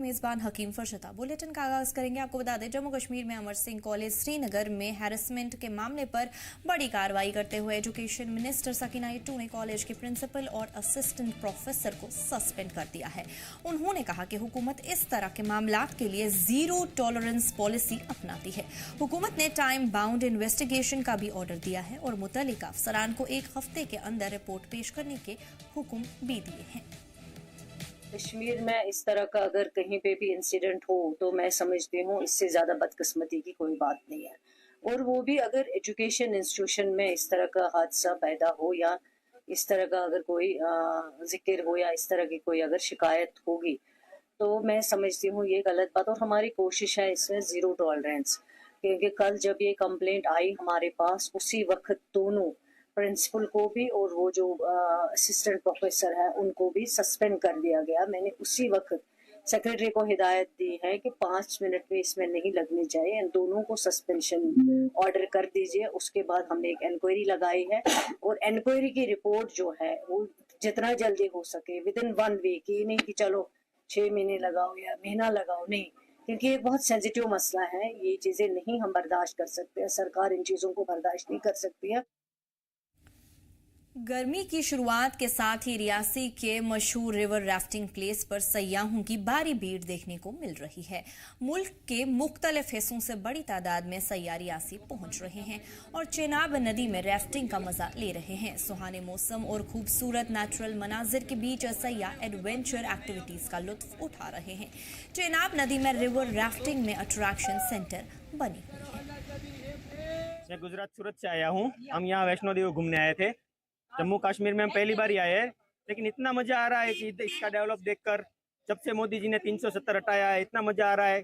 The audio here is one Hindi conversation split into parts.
मेजबान हकीम फरशता बुलेटिन का आगाज करेंगे। आपको बता दें, जम्मू कश्मीर में अमर सिंह कॉलेज श्रीनगर में हैरेसमेंट के मामले पर बड़ी कार्रवाई करते हुए एजुकेशन मिनिस्टर सकीना यट्टू ने कॉलेज के प्रिंसिपल और असिस्टेंट प्रोफेसर को सस्पेंड कर दिया है। उन्होंने कहा कि हुकूमत इस तरह के मामलात के लिए जीरो टॉलरेंस पॉलिसी अपनाती है। हुकूमत ने टाइम बाउंड इन्वेस्टिगेशन का भी ऑर्डर दिया है और मुतल्लिका अफसरान को 1 हफ्ते के अंदर रिपोर्ट पेश करने के हुक्म भी दिए हैं। कश्मीर में इस तरह का अगर कहीं पे भी इंसिडेंट हो तो मैं समझती हूँ इससे ज़्यादा बदकिस्मती की कोई बात नहीं है। और वो भी अगर एजुकेशन इंस्टीट्यूशन में इस तरह का हादसा पैदा हो या इस तरह का अगर कोई जिक्र हो या इस तरह की कोई अगर शिकायत होगी तो मैं समझती हूँ ये गलत बात। और हमारी कोशिश है इसमें ज़ीरो टॉलरेंस, क्योंकि कल जब ये कंप्लेंट आई हमारे पास उसी वक्त दोनों प्रिंसिपल को भी और वो जो असिस्टेंट प्रोफेसर है उनको भी सस्पेंड कर दिया गया। मैंने उसी वक्त सेक्रेटरी को हिदायत दी है कि 5 मिनट में इसमें नहीं लगनी चाहिए, इन दोनों को सस्पेंशन ऑर्डर कर दीजिए। उसके बाद हमने एक इंक्वायरी लगाई है और इंक्वायरी की रिपोर्ट जो है वो जितना जल्दी हो सके विदिन 1 वीक, ये नहीं कि चलो 6 महीने लगाओ या महीना लगाओ, नहीं, क्योंकि ये बहुत सेंसिटिव मसला है। ये चीजें नहीं हम बर्दाश्त कर सकते हैं, सरकार इन चीजों को बर्दाश्त नहीं कर सकती है। गर्मी की शुरुआत के साथ ही रियासी के मशहूर रिवर राफ्टिंग प्लेस पर सयाहों की भारी भीड़ देखने को मिल रही है। मुल्क के मुख्तलिफ हिस्सों से बड़ी तादाद में सयाह रियासी पहुंच रहे हैं और चेनाब नदी में राफ्टिंग का मजा ले रहे हैं। सुहाने मौसम और खूबसूरत नेचुरल मनाजिर के बीच सयाह एडवेंचर एक्टिविटीज का लुत्फ उठा रहे हैं। चेनाब नदी में रिवर राफ्टिंग में अट्रैक्शन सेंटर बनी हुई है। मैं गुजरात सूरत से आया हूँ। हम यहाँ वैष्णो देवी घूमने आए थे। जम्मू कश्मीर में हम पहली बार ही आए हैं, लेकिन इतना मजा आ रहा है कि इसका डेवलप देखकर, जब से मोदी जी ने 370 हटाया है इतना मजा आ रहा है।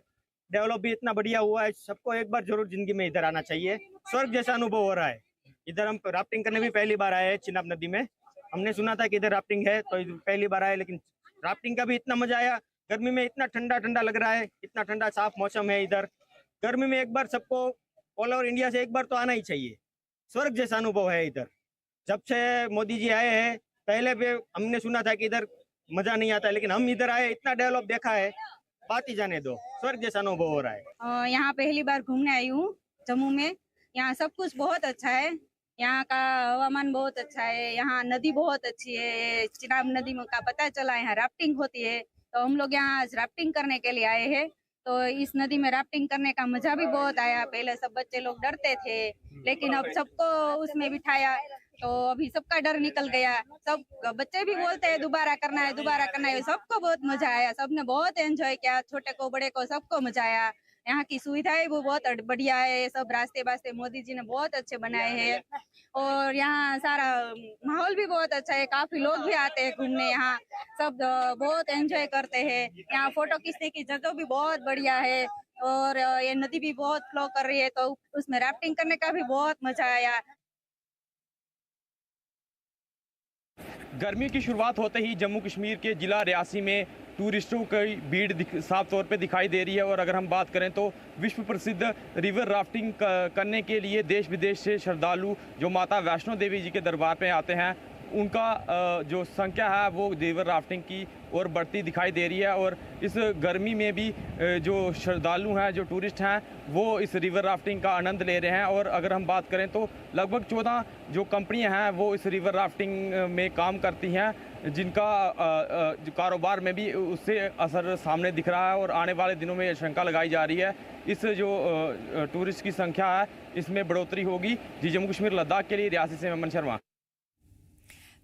डेवलप भी इतना बढ़िया हुआ है, सबको एक बार जरूर जिंदगी में इधर आना चाहिए। स्वर्ग जैसा अनुभव हो रहा है। इधर हम राफ्टिंग करने भी पहली बार आए हैं चिनाब नदी में। हमने सुना था कि इधर राफ्टिंग है तो पहली बार आए, लेकिन राफ्टिंग का भी इतना मजा आया। गर्मी में इतना ठंडा ठंडा लग रहा है, इतना ठंडा साफ मौसम है इधर। गर्मी में एक बार सबको ऑल ओवर इंडिया से एक बार तो आना ही चाहिए। स्वर्ग जैसा अनुभव है इधर। जब से मोदी जी आए हैं, पहले भी हमने सुना था कि इधर मजा नहीं आता, लेकिन हम इधर आए इतना डेवलप देखा है, बात ही जाने दो। स्वर्ग जैसा अनुभव हो रहा है। यहाँ पहली बार घूमने आई हूँ जम्मू में। यहाँ सब कुछ बहुत अच्छा है, यहाँ का हवामान बहुत अच्छा है, यहाँ नदी बहुत अच्छी है। चिनाब नदी में का पता चला यहाँ राफ्टिंग होती है, तो हम लोग यहाँ राफ्टिंग करने के लिए आए हैं। तो इस नदी में राफ्टिंग करने का मजा भी बहुत आया। पहले सब बच्चे लोग डरते थे, लेकिन अब सबको उसमें बिठाया तो अभी सबका डर निकल गया। सब बच्चे भी बोलते हैं दोबारा करना है, दोबारा करना है। सबको बहुत मजा आया, सबने बहुत एंजॉय किया, छोटे को बड़े को सबको मजा आया। यहाँ की सुविधाएं वो बहुत बढ़िया है, सब रास्ते वास्ते मोदी जी ने बहुत अच्छे बनाए हैं और यहाँ सारा माहौल भी बहुत अच्छा है। काफी लोग भी आते हैं घूमने, यहाँ सब बहुत एंजॉय करते हैं। यहाँ फोटो खींचने की जगह भी बहुत बढ़िया है और ये नदी भी बहुत फ्लो कर रही है, तो उसमें राफ्टिंग करने का भी बहुत मजा आया। गर्मी की शुरुआत होते ही जम्मू कश्मीर के ज़िला रियासी में टूरिस्टों की भीड़ साफ तौर पे दिखाई दे रही है। और अगर हम बात करें तो विश्व प्रसिद्ध रिवर राफ्टिंग करने के लिए देश विदेश से श्रद्धालु जो माता वैष्णो देवी जी के दरबार पे आते हैं, उनका जो संख्या है वो रिवर राफ्टिंग की ओर बढ़ती दिखाई दे रही है। और इस गर्मी में भी जो श्रद्धालु हैं, जो टूरिस्ट हैं, वो इस रिवर राफ्टिंग का आनंद ले रहे हैं। और अगर हम बात करें तो लगभग 14 जो कंपनियां हैं वो इस रिवर राफ्टिंग में काम करती हैं, जिनका जो कारोबार में भी उससे असर सामने दिख रहा है। और आने वाले दिनों में शंका लगाई जा रही है इस जो टूरिस्ट की संख्या है इसमें बढ़ोतरी होगी। जी, जम्मू कश्मीर लद्दाख के लिए रियासी से मेमन शर्मा।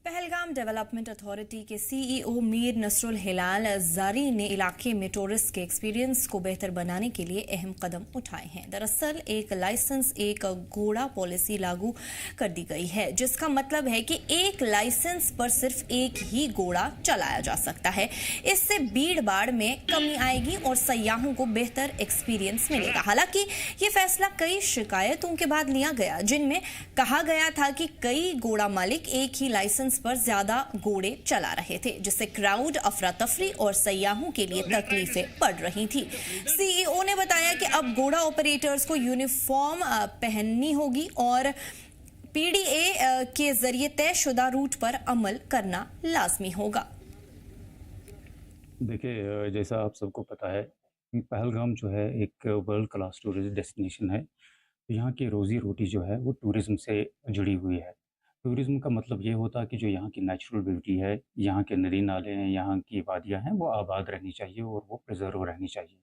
पहलगाम डेवलपमेंट अथॉरिटी के सीईओ मीर नसरुल हिलाल जारी ने इलाके में टूरिस्ट के एक्सपीरियंस को बेहतर बनाने के लिए अहम कदम उठाए हैं। दरअसल एक लाइसेंस एक घोड़ा पॉलिसी लागू कर दी गई है, जिसका मतलब है कि एक लाइसेंस पर सिर्फ एक ही घोड़ा चलाया जा सकता है। इससे भीड़ भाड़ में कमी आएगी और सयाहों को बेहतर एक्सपीरियंस मिलेगा। हालांकि ये फैसला कई शिकायतों के बाद लिया गया, जिनमें कहा गया था कि कई घोड़ा मालिक एक ही लाइसेंस पर ज्यादा घोड़े चला रहे थे, जिससे क्राउड, अफरा तफरी और सयाहों के लिए तकलीफें पड़ रही थी। सीईओ ने बताया कि अब घोड़ा ऑपरेटर्स को यूनिफॉर्म पहननी होगी और पीडीए के जरिए तयशुदा रूट पर अमल करना लाजमी होगा। देखिए जैसा आप सबको पता है कि पहलगाम जो है एक वर्ल्ड क्लास टूरिस्ट डेस्टिनेशन है। यहाँ की रोज़ी रोटी जो है वो टूरिज़्म से जुड़ी हुई है। टूरिज़्म का मतलब ये होता है कि जो यहाँ की नेचुरल ब्यूटी है, यहाँ के नदी नाले हैं, यहाँ की वादियाँ हैं, वो आबाद रहनी चाहिए और वो प्रिज़र्व रहनी चाहिए।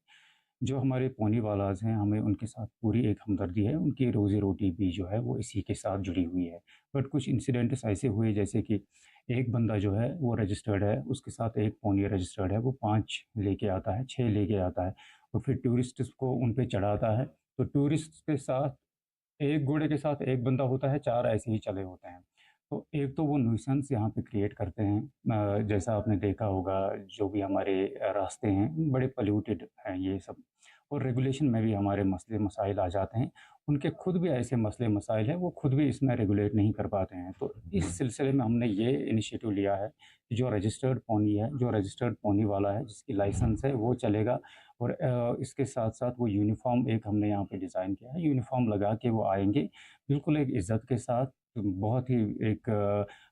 जो हमारे पौनी वालाज़ हैं, हमें उनके साथ पूरी एक हमदर्दी है, उनकी रोज़ी-रोटी भी जो है वो इसी के साथ जुड़ी हुई है। बट कुछ इंसिडेंट्स ऐसे हुए जैसे कि एक बंदा जो है वो रजिस्टर्ड है, उसके साथ एक पौनी रजिस्टर्ड है, वो 5 लेके आता है, 6 लेके आता है और फिर टूरिस्ट्स को उन पे चढ़ाता है। तो टूरिस्ट के साथ एक घोड़े के साथ एक बंदा होता है, 4 ऐसे ही चले होते हैं। तो एक तो वो न्यूइसेंस यहाँ पे क्रिएट करते हैं जैसा आपने देखा होगा जो भी हमारे रास्ते हैं, बड़े पॉल्यूटेड हैं ये सब और रेगुलेशन में भी हमारे मसले मसाइल आ जाते हैं। उनके खुद भी ऐसे मसले मसाइल हैं, वो खुद भी इसमें रेगुलेट नहीं कर पाते हैं। तो इस सिलसिले में हमने ये इनिशिएटिव लिया है कि जो रजिस्टर्ड पौनी है, जो रजिस्टर्ड पौनी वाला है, जिसकी लाइसेंस है, वो चलेगा और इसके साथ-साथ वो यूनिफ़ॉर्म एक हमने यहाँ पे डिज़ाइन किया है। यूनिफ़ॉर्म लगा के वो आएँगे, बिल्कुल एक इज़्ज़त के साथ, बहुत ही एक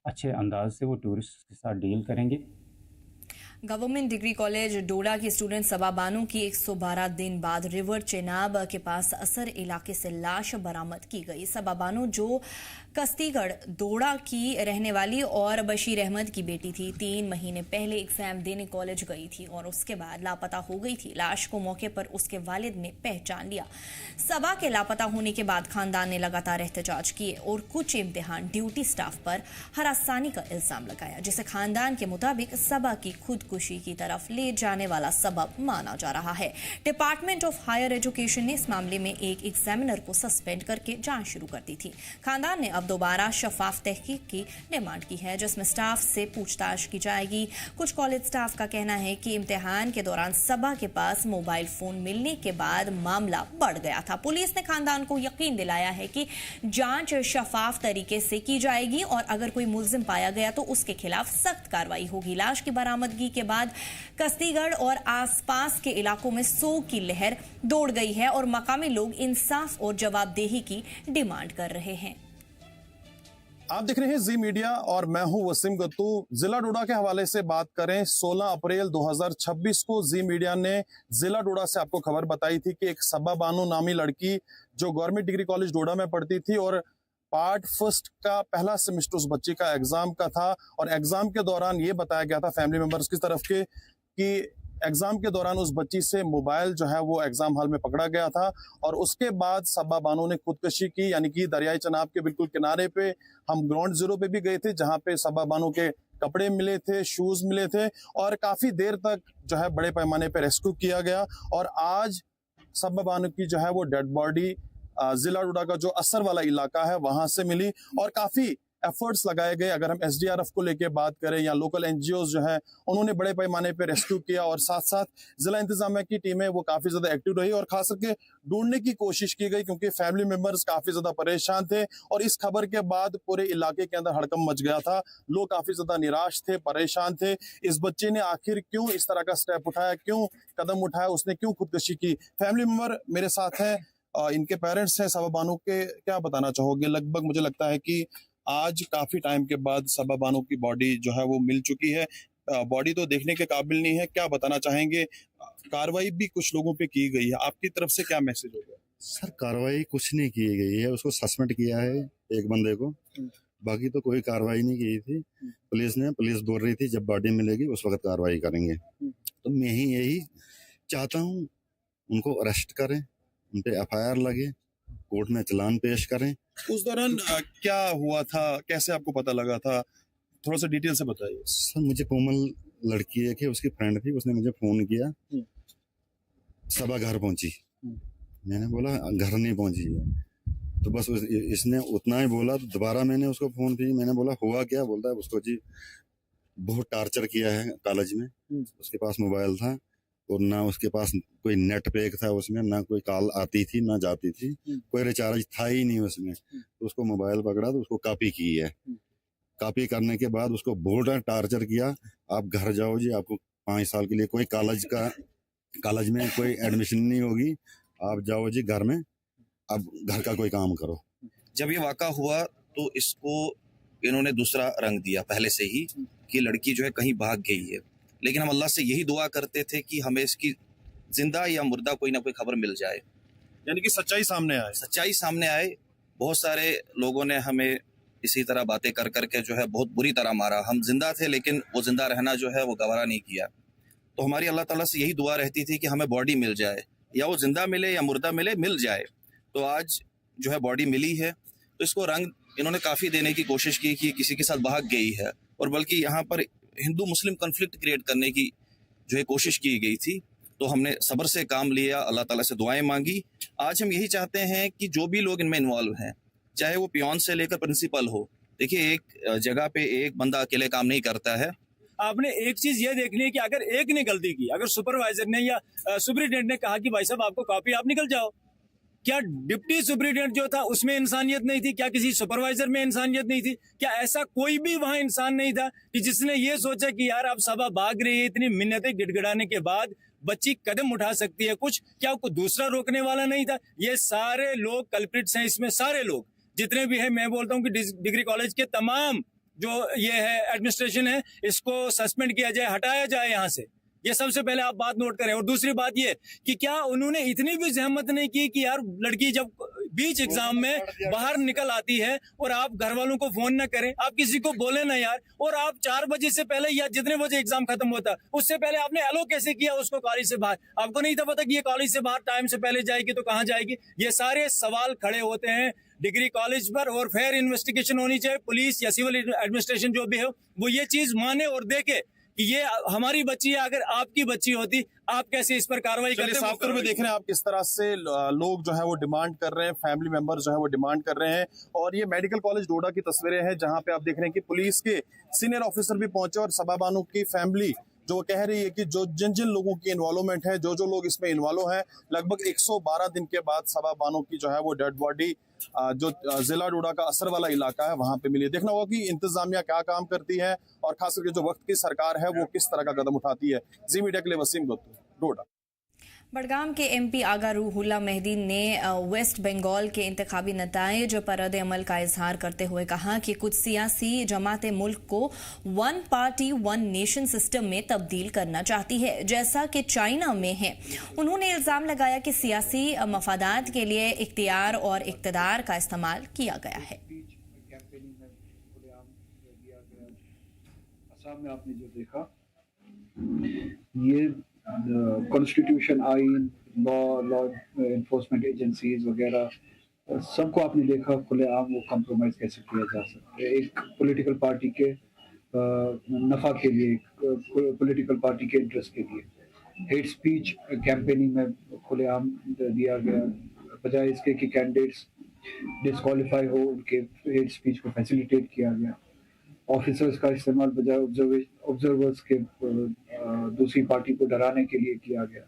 अच्छे अंदाज़ से वो टूरिस्ट के साथ डील करेंगे। गवर्नमेंट डिग्री कॉलेज डोडा की स्टूडेंट सबा बानो की 112 दिन बाद रिवर चेनाब के पास असर इलाके से लाश बरामद की गई। सबा बानो जो कस्तीगढ़ डोडा की रहने वाली और बशीर अहमद की बेटी थी, 3 महीने पहले एग्जाम देने कॉलेज गई थी और उसके बाद लापता हो गई थी। लाश को मौके पर उसके वालिद ने पहचान लिया। सबा के लापता होने के बाद खानदान ने लगातार एहतजाज किए और कुछ इम्तिहान ड्यूटी स्टाफ पर हरासानी का इल्जाम लगाया, जिसे खानदान के मुताबिक सबा की खुदकुशी की तरफ ले जाने वाला सबब माना जा रहा है। डिपार्टमेंट ऑफ हायर एजुकेशन ने इस मामले में एक एग्जामिनर को सस्पेंड करके जांच शुरू कर दी थी। खानदान ने अब दोबारा शफाफ तहकीक की डिमांड की है, जिसमें स्टाफ से पूछताछ की जाएगी। कुछ कॉलेज स्टाफ का कहना है कि इम्तिहान के दौरान सबा के पास मोबाइल फोन मिलने के बाद मामला बढ़ गया था। पुलिस ने खानदान को यकीन दिलाया है कि जांच शफाफ तरीके से की जाएगी और अगर कोई मुल्जिम पाया गया तो उसके खिलाफ सख्त कार्रवाई होगी। लाश की बरामदगी के बाद कस्तीगढ़ और आसपास के इलाकों में सोग की लहर दौड़ गई है और मकामी लोग इंसाफ और जवाबदेही की डिमांड कर रहे हैं। आप देख रहे हैं जी मीडिया और मैं हूं वसीम गत्तू। जिला डोडा के हवाले से बात करें, 16 अप्रैल 2026 को जी मीडिया ने जिला डोडा से आपको खबर बताई थी कि एक सबा बानो नामी लड़की जो गवर्नमेंट डिग्री कॉलेज डोडा में पढ़ती थी और पार्ट फर्स्ट का पहला सेमेस्टर उस बच्ची का एग्जाम का था और एग्जाम के दौरान ये बताया गया था फैमिली मेंबर्स की तरफ के कि एग्जाम के दौरान उस बच्ची से मोबाइल जो है वो एग्जाम हॉल में पकड़ा गया था और उसके बाद सबा बानो ने खुदकशी की, यानी कि दरियाई चनाब के बिल्कुल किनारे पे हम ग्राउंड जीरो पे भी गए थे जहां पे सबा बानो के कपड़े मिले थे, शूज मिले थे और काफी देर तक जो है बड़े पैमाने पे रेस्क्यू किया गया और आज सबा बानो की जो है वो डेड बॉडी जिला डोडा का जो असर वाला इलाका है वहां से मिली और काफी एफर्ट्स लगाए गए। अगर हम एसडीआरएफ को लेके बात करें या लोकल एनजीओज जो है उन्होंने बड़े पैमाने पे रेस्क्यू किया और साथ साथ जिला इंतजामिया की टीमें वो काफी ज्यादा एक्टिव रही और खास करके ढूंढने की कोशिश की गई क्योंकि फैमिली मेंबर्स काफी ज्यादा परेशान थे और इस खबर के बाद पूरे इलाके के अंदर हड़कंप मच गया था। लोग काफी ज्यादा निराश थे, परेशान थे। इस बच्चे ने आखिर क्यों इस तरह का स्टेप उठाया, क्यों कदम उठाया, उसने क्यों खुदकशी की। फैमिली मेंबर मेरे साथ है, इनके पेरेंट्स हैं सबा बानो के। क्या बताना चाहोगे? लगभग मुझे लगता है कि आज काफी टाइम के बाद सबा बानो की बॉडी जो है वो मिल चुकी है। बॉडी तो देखने के काबिल नहीं है, क्या बताना चाहेंगे? कार्रवाई भी कुछ लोगों पे की गई है, आपकी तरफ से क्या मैसेज होगा? सर कार्रवाई कुछ नहीं की गई है, उसको सस्पेंड किया है एक बंदे को, बाकी तो कोई कार्रवाई नहीं की थी पुलिस बोल रही थी जब बॉडी मिलेगी उस वक्त कार्रवाई करेंगे। तो मैं ही यही चाहता हूँ उनको अरेस्ट करें, उन पे एफआईआर लगे, कोर्ट में चालान पेश करें। उस दौरान क्या हुआ था, कैसे आपको पता लगा था, थोड़ा सा डिटेल से बताइए। सर मुझे कोमल लड़की है कि उसकी फ्रेंड थी, उसने मुझे फोन किया, सबा घर पहुंची। मैंने बोला घर नहीं पहुंची है, तो बस इसने उतना ही बोला। तो दोबारा मैंने उसको फोन की, मैंने बोला हुआ क्या? बोलता है उसको जी बहुत टार्चर किया है कॉलेज में, उसके पास मोबाइल था और ना उसके पास कोई नेट पैक था, उसमें ना कोई कॉल आती थी ना जाती थी, कोई रिचार्ज था ही नहीं उसमें। तो उसको मोबाइल पकड़ा तो उसको कॉपी की है, कॉपी करने के बाद उसको बहुत टार्चर किया, आप घर जाओ जी, आपको 5 साल के लिए कोई कॉलेज में कोई एडमिशन नहीं होगी, आप जाओ जी घर में, अब घर का कोई काम करो। जब ये वाक़ा हुआ तो इसको इन्होंने दूसरा रंग दिया पहले से ही कि लड़की जो है कहीं भाग गई है। लेकिन हम अल्लाह से यही दुआ करते थे कि हमें इसकी जिंदा या मुर्दा कोई ना कोई खबर मिल जाए, यानी कि सच्चाई सामने आए। बहुत सारे लोगों ने हमें इसी तरह बातें कर करके जो है बहुत बुरी तरह मारा। हम जिंदा थे लेकिन वो जिंदा रहना जो है वो गवारा नहीं किया। तो हमारी अल्लाह ताला से यही दुआ रहती थी कि हमें बॉडी मिल जाए, या वो जिंदा मिले या मुर्दा मिले, मिल जाए। तो आज जो है बॉडी मिली है, तो इसको रंग इन्होंने काफ़ी देने की कोशिश की कि किसी के साथ भाग गई है, और बल्कि यहाँ पर हिंदू मुस्लिम कन्फ्लिक्ट क्रिएट करने की जो है कोशिश की गई थी। तो हमने सब्र से काम लिया, अल्लाह ताला से दुआएं मांगी। आज हम यही चाहते हैं कि जो भी लोग इनमें इन्वॉल्व हैं, चाहे वो पियोन से लेकर प्रिंसिपल हो, देखिए एक जगह पे एक बंदा अकेले काम नहीं करता है। आपने एक चीज ये देखनी है कि अगर एक ने गलती की, अगर सुपरवाइजर ने या सुपरिटेंडेंट ने कहा कि भाई साहब आपको कॉपी, आप निकल जाओ, क्या डिप्टी सुपरिटेंडेंट जो था उसमें इंसानियत नहीं थी? क्या किसी सुपरवाइजर में इंसानियत नहीं थी? क्या ऐसा कोई भी वहां इंसान नहीं था कि जिसने ये सोचा कि यार अब सभा भाग रही है, इतनी मिन्नतें गिड़गिड़ाने के बाद बच्ची कदम उठा सकती है कुछ, क्या को दूसरा रोकने वाला नहीं था? ये सारे लोग कल्प्रिट्स हैं इसमें, सारे लोग जितने भी हैं। मैं बोलता हूँ कि डिग्री कॉलेज के तमाम जो ये है एडमिनिस्ट्रेशन है, इसको सस्पेंड किया जाए, हटाया जाए यहाँ से। ये सबसे पहले आप बात नोट करें। और दूसरी बात ये कि क्या उन्होंने इतनी भी जहमत नहीं की कि यार लड़की जब बीच एग्जाम में बाहर निकल आती है और आप घर वालों को फोन ना करें, आप किसी को बोले ना यार, और आप 4 बजे से पहले या जितने बजे एग्जाम खत्म होता उससे पहले आपने एलो कैसे किया उसको कॉलेज से बाहर? आपको नहीं था पता कि ये कॉलेज से बाहर टाइम से पहले जाएगी तो कहाँ जाएगी? ये सारे सवाल खड़े होते हैं डिग्री कॉलेज पर, और फेयर इन्वेस्टिगेशन होनी चाहिए। पुलिस या सिविल एडमिनिस्ट्रेशन जो भी हो वो ये चीज माने और देखे कि ये हमारी बच्ची है, अगर आपकी बच्ची होती आप कैसे इस पर कार्रवाई करते? साफ तौर पे देख रहे हैं आप किस तरह से लोग जो है वो डिमांड कर रहे हैं, फैमिली मेंबर जो है वो डिमांड कर रहे हैं। और ये मेडिकल कॉलेज डोडा की तस्वीरें हैं जहां पे आप देख रहे हैं कि पुलिस के सीनियर ऑफिसर भी पहुंचे और सभा बानो की फैमिली जो कह रही है कि जो जिन जिन लोगों की इन्वॉल्वमेंट है, जो लोग इसमें इन्वॉल्व हैं, लगभग 112 दिन के बाद सभा बानो की जो है वो डेड बॉडी जो जिला डोडा का असर वाला इलाका है वहां पे मिली है। देखना होगा कि इंतजामिया क्या काम करती है और खास करके जो वक्त की सरकार है वो किस तरह का कदम उठाती है। जी मीडिया के लिए वसीम गुत्तू, डोडा। बडगाम के एमपी आगा रूहुल्ला मेहदी ने वेस्ट बंगाल के इंतखाबी नताइज पर रद्द अमल का इजहार करते हुए कहा कि कुछ सियासी जमातें मुल्क को 1 पार्टी 1 नेशन सिस्टम में तब्दील करना चाहती है, जैसा कि चाइना में है। उन्होंने इल्जाम लगाया कि सियासी मफादात के लिए इख्तियार और इक्तदार का इस्तेमाल किया गया है। असम में आपने जो देखा, ये कॉन्स्टिट्यूशन, आइन, लॉ इन्फोर्समेंट एजेंसीज वगैरह सबको आपने देखा खुलेआम वो कॉम्प्रोमाइज कैसे किया जा सकता है एक पॉलिटिकल पार्टी के नफा के लिए, पॉलिटिकल पार्टी के इंटरेस्ट के लिए। हेट स्पीच कैंपेनिंग में खुलेआम दिया गया, बजाय इसके कि कैंडिडेट्स डिस्क्वालीफाई हो उनके हेट स्पीच को फैसिलिटेट किया गया। ऑफिसर्स का इस्तेमाल बजाय ऑब्जर्वर्स के दूसरी पार्टी को डराने के लिए किया गया।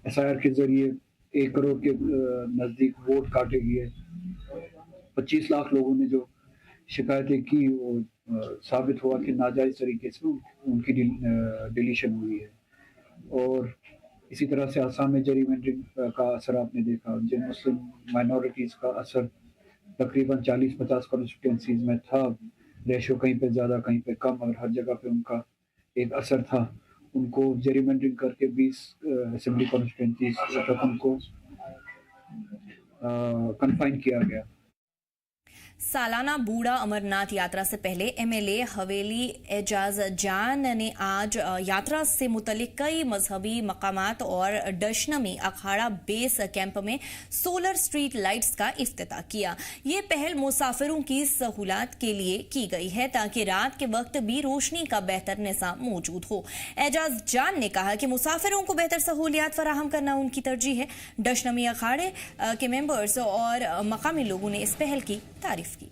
एसआईआर के जरिए 1 करोड़ के नज़दीक वोट काटे गए। 25 लाख लोगों ने जो शिकायतें की वो साबित हुआ कि नाजायज़ तरीके से उनकी डिलीशन हुई है। और इसी तरह से आसाम में जेरीमेंडरिंग का असर आपने देखा, जिन मुस्लिम माइनॉरिटीज़ का असर तकरीबन 40-50 कॉन्स्टिट्यूंसीज में था, रेशो कहीं पे ज़्यादा कहीं पे कम, और हर जगह पे उनका एक असर था। उनको जेरीमेंडरिंग करके 20 असेंबली कॉन्स्टिट्यूंसीज तक उनको कन्फाइन किया गया। सालाना बूढ़ा अमरनाथ यात्रा से पहले एमएलए हवेली एजाज जान ने आज यात्रा से मुतल्लिक कई मजहबी मकामात और दशनमी अखाड़ा बेस कैंप में सोलर स्ट्रीट लाइट्स का इफ्तिताह किया। ये पहल मुसाफिरों की सहूलत के लिए की गई है ताकि रात के वक्त भी रोशनी का बेहतर निज़ाम मौजूद हो। एजाज जान ने कहा कि मुसाफिरों को बेहतर सहूलियात फराहम करना उनकी तरजीह है। दशनमी अखाड़े के मेंबर्स और मकामी लोगों ने इस पहल की तारीफ की।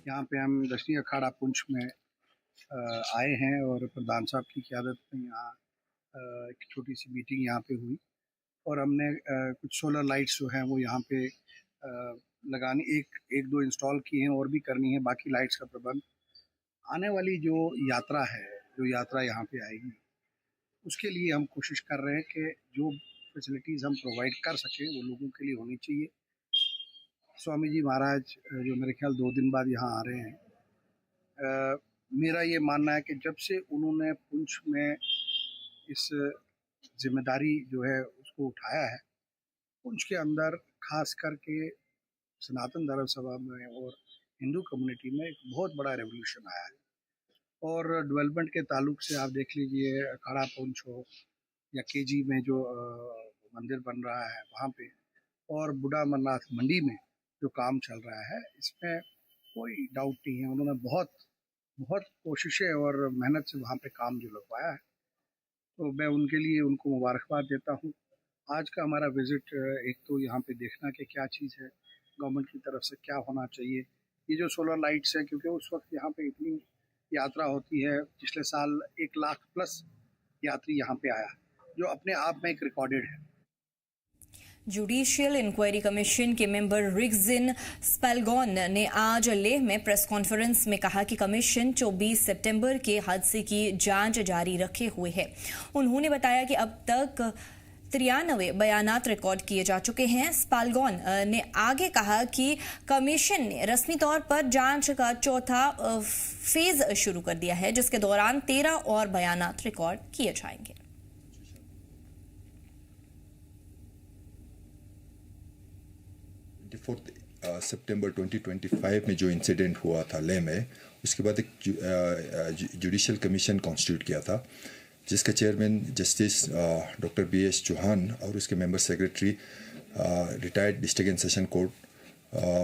यहाँ पे हम दशनी अखाड़ा पुंछ में आए हैं और प्रधान साहब की क़यादत में यहाँ एक छोटी सी मीटिंग यहाँ पे हुई और हमने कुछ सोलर लाइट्स जो हैं वो यहाँ पे लगानी एक दो इंस्टॉल की हैं और भी करनी है। बाकी लाइट्स का प्रबंध आने वाली जो यात्रा यहाँ पे आएगी उसके लिए हम कोशिश कर रहे हैं कि जो फैसिलिटीज़ हम प्रोवाइड कर सकें वो लोगों के लिए होनी चाहिए। स्वामी जी महाराज जो मेरे ख्याल 2 दिन बाद यहाँ आ रहे हैं। मेरा ये मानना है कि जब से उन्होंने पुंछ में इस जिम्मेदारी जो है उसको उठाया है, पुंछ के अंदर खास करके सनातन धर्म सभा में और हिंदू कम्युनिटी में एक बहुत बड़ा रेवोल्यूशन आया है। और डेवलपमेंट के ताल्लुक से आप देख लीजिए, अखाड़ा पुंछ हो या केजी में जो मंदिर बन रहा है वहाँ पे, और बूढ़ा अमरनाथ मंडी में जो काम चल रहा है, इसमें कोई डाउट नहीं है। उन्होंने बहुत कोशिशें और मेहनत से वहाँ पे काम जो लगवाया है, तो मैं उनके लिए उनको मुबारकबाद देता हूँ। आज का हमारा विज़िट एक तो यहाँ पे देखना कि क्या चीज़ है, गवर्नमेंट की तरफ से क्या होना चाहिए। ये जो सोलर लाइट्स है, क्योंकि उस वक्त यहाँ पे इतनी यात्रा होती है, पिछले साल 1 लाख प्लस यात्री यहाँ पे आया, जो अपने आप में एक रिकॉर्डेड है। जुडिशियल इंक्वायरी कमीशन के मेंबर रिग्जिन स्पेलगॉन ने आज लेह में प्रेस कॉन्फ्रेंस में कहा कि कमीशन 24 सितंबर के हादसे की जांच जारी रखे हुए है। उन्होंने बताया कि अब तक 93 बयानात रिकॉर्ड किए जा चुके हैं। स्पेलगॉन ने आगे कहा कि कमीशन ने रस्मी तौर पर जांच का चौथा फेज शुरू कर दिया है, जिसके दौरान 13 और बयानात रिकॉर्ड किए जाएंगे। सितंबर 2025 में जो इंसिडेंट हुआ था लेह में, उसके बाद एक जुडिशियल कमीशन कॉन्स्टिट्यूट किया था, जिसका chairman justice doctor BS Chauhan और उसके member secretary retired district and session court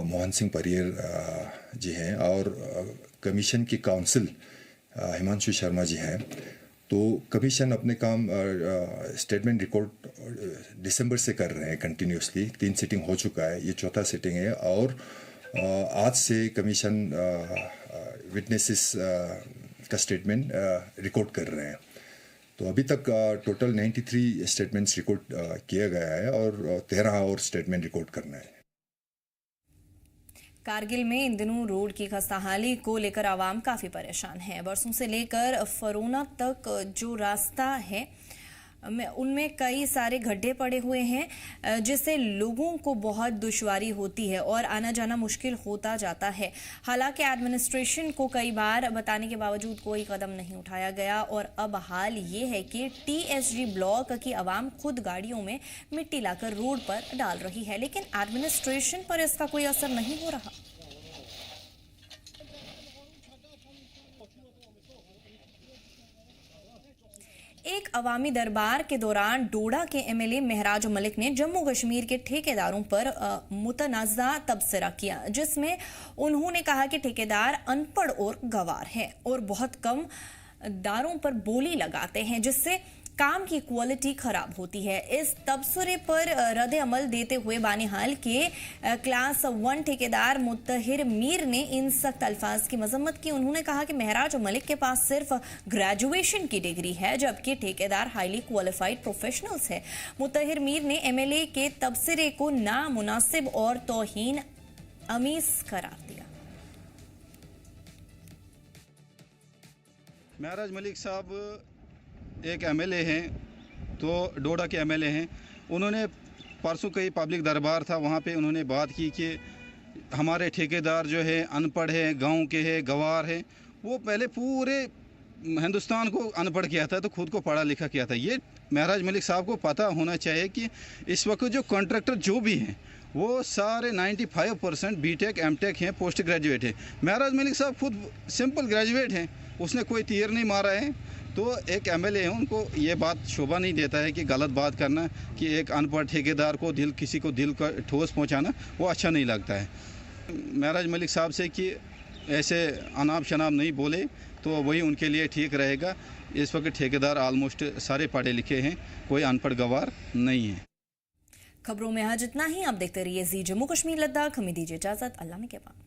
Mohan Singh Pariyar ji हैं, और कमीशन की काउंसिल हिमांशु शर्मा जी हैं। तो कमीशन अपने काम स्टेटमेंट रिकॉर्ड दिसंबर से कर रहे हैं कंटिन्यूसली। 3 सिटिंग हो चुका है, ये चौथा सिटिंग है, और आज से कमीशन विटनेसेस का स्टेटमेंट रिकॉर्ड कर रहे हैं। तो अभी तक टोटल 93 स्टेटमेंट्स रिकॉर्ड किया गया है और 13 और स्टेटमेंट रिकॉर्ड करना है। कारगिल में इन दिनों रोड की खस्ताहाली को लेकर आवाम काफ़ी परेशान है। बरसों से लेकर फरोना तक जो रास्ता है उनमें कई सारे गड्ढे पड़े हुए हैं, जिससे लोगों को बहुत दुश्वारी होती है और आना जाना मुश्किल होता जाता है। हालांकि एडमिनिस्ट्रेशन को कई बार बताने के बावजूद कोई कदम नहीं उठाया गया, और अब हाल ये है कि TSG ब्लॉक की आवाम खुद गाड़ियों में मिट्टी लाकर रोड पर डाल रही है, लेकिन एडमिनिस्ट्रेशन पर इसका कोई असर नहीं हो रहा। एक अवामी दरबार के दौरान डोडा के MLA महराज मलिक ने जम्मू कश्मीर के ठेकेदारों पर मुतनाज़ा तबसरा किया, जिसमें उन्होंने कहा कि ठेकेदार अनपढ़ और गंवार हैं और बहुत कम दारों पर बोली लगाते हैं, जिससे काम की क्वालिटी खराब होती है। इस तबसरे पर रद्द अमल देते हुए बानिहाल के क्लास 1 ठेकेदार मुत्तहिर मीर ने इन सख्त अल्फाज की मजम्मत की। उन्होंने कहा कि महराज मलिक के पास सिर्फ ग्रेजुएशन की डिग्री है, जबकि ठेकेदार हाईली क्वालिफाइड प्रोफेशनल्स है। मुत्तहिर मीर ने MLA के तबसरे को नामुनासिब और तौहीन अमीज करार दिया। महराज मलिक साहब एक MLA हैं, तो डोडा के MLA हैं। उन्होंने परसों कई पब्लिक दरबार था, वहाँ पे उन्होंने बात की कि हमारे ठेकेदार जो है अनपढ़ है, गांव के है, गंवार है। वो पहले पूरे हिंदुस्तान को अनपढ़ किया था, तो खुद को पढ़ा लिखा किया था। ये महराज मलिक साहब को पता होना चाहिए कि इस वक्त जो कॉन्ट्रैक्टर जो भी हैं वो सारे 95% BTech MTech हैं, पोस्ट ग्रेजुएट हैं। महराज मलिक साहब खुद सिंपल ग्रेजुएट हैं, उसने कोई तीर नहीं मारा है। तो एक MLA है, उनको ये बात शोभा नहीं देता है कि गलत बात करना, कि एक अनपढ़ ठेकेदार को किसी को दिल का ठोस पहुंचाना, वो अच्छा नहीं लगता है। महराज मलिक साहब से कि ऐसे अनाप शनाप नहीं बोले तो वही उनके लिए ठीक रहेगा। इस वक्त ठेकेदार ऑलमोस्ट सारे पढ़े लिखे हैं, कोई अनपढ़ गंवार नहीं है। खबरों में आज इतना ही। आप देखते रहिए जी जम्मू कश्मीर लद्दाख। हमें दीजिए इजाजत। अल्लाह में के बाद।